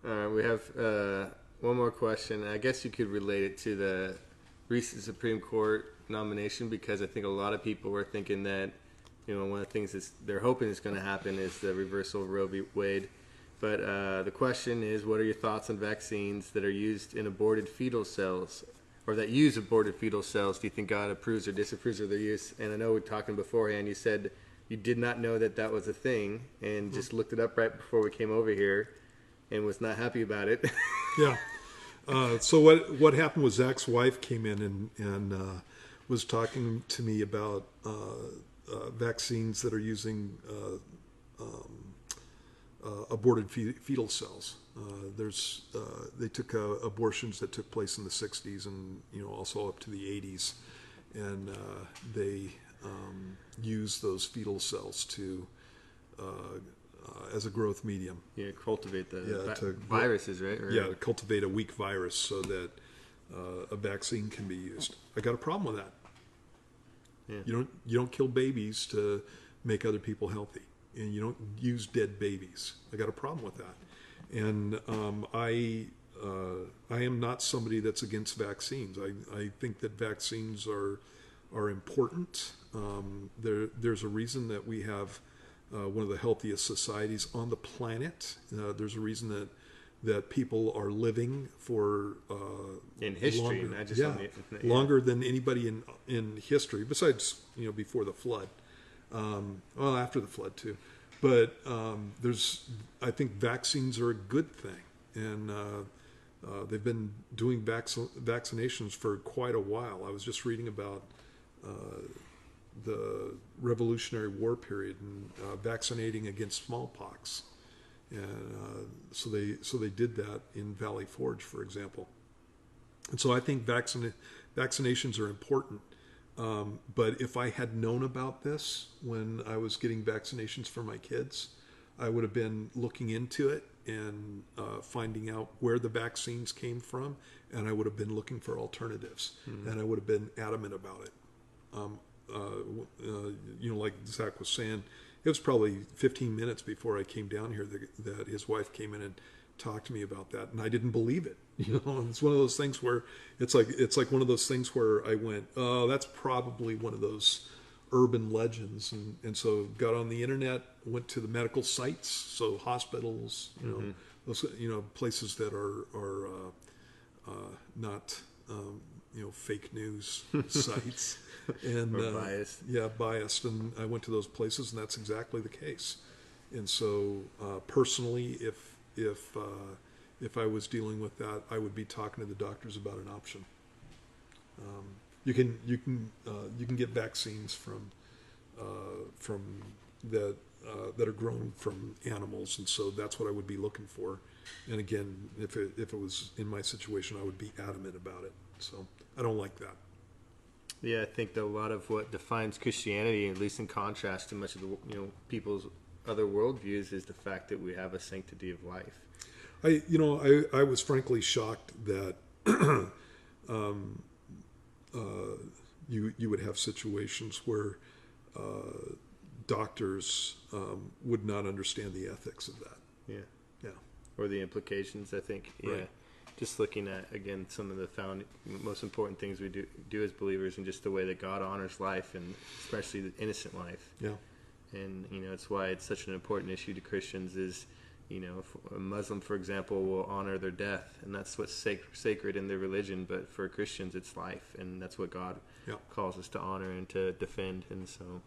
We have one more question. I guess you could relate it to the recent Supreme Court nomination, because I think a lot of people were thinking that, one of the things that they're hoping is going to happen is the reversal of Roe v. Wade. But the question is, what are your thoughts on vaccines that are used in aborted fetal cells, or that use aborted fetal cells? Do you think God approves or disapproves of their use? And I know we were talking beforehand, you said you did not know that that was a thing, and just looked it up right before we came over here and was not happy about it. Yeah. So what happened was Zach's wife came in and was talking to me about vaccines that are using aborted fetal cells. They took abortions that took place in the 60s and also up to the 80s, and they use those fetal cells to as a growth medium. Yeah, cultivate the viruses, right? To cultivate a weak virus so that a vaccine can be used. I got a problem with that. Yeah. You don't kill babies to make other people healthy, and you don't use dead babies. I got a problem with that, and I am not somebody that's against vaccines. I think that vaccines are important. There's a reason that we have one of the healthiest societies on the planet. There's a reason that people are living for in history, longer, not just longer than anybody in history, besides before the flood. Well, after the flood too. But I think vaccines are a good thing, and they've been doing vaccinations for quite a while. I was just reading about the Revolutionary War period and vaccinating against smallpox, and so they did that in Valley Forge, for example. And so I think vaccinations are important. But if I had known about this when I was getting vaccinations for my kids, I would have been looking into it and finding out where the vaccines came from, and I would have been looking for alternatives, and I would have been adamant about it. Like Zach was saying, it was probably 15 minutes before I came down here that his wife came in and talked to me about that, and I didn't believe it. It's one of those things where it's like one of those things where I went, oh, that's probably one of those urban legends, and so got on the internet, went to the medical sites, so hospitals, those places that are not fake news sites and biased. Biased, and I went to those places, and that's exactly the case. And so personally, if I was dealing with that, I would be talking to the doctors about an option. You can get vaccines from that are grown from animals, and so that's what I would be looking for. And again, if it was in my situation, I would be adamant about it. So I don't like that. Yeah, I think that a lot of what defines Christianity, at least in contrast to much of the people's other worldviews, is the fact that we have a sanctity of life. I was frankly shocked that you would have situations where doctors would not understand the ethics of that. Yeah. Or the implications, I think. Yeah. Right. Just looking at, again, some of the most important things we do as believers, and just the way that God honors life, and especially the innocent life. Yeah. And, it's why it's such an important issue to Christians is, if a Muslim, for example, will honor their death, and that's what's sacred in their religion, but for Christians it's life, and that's what God calls us to honor and to defend. And so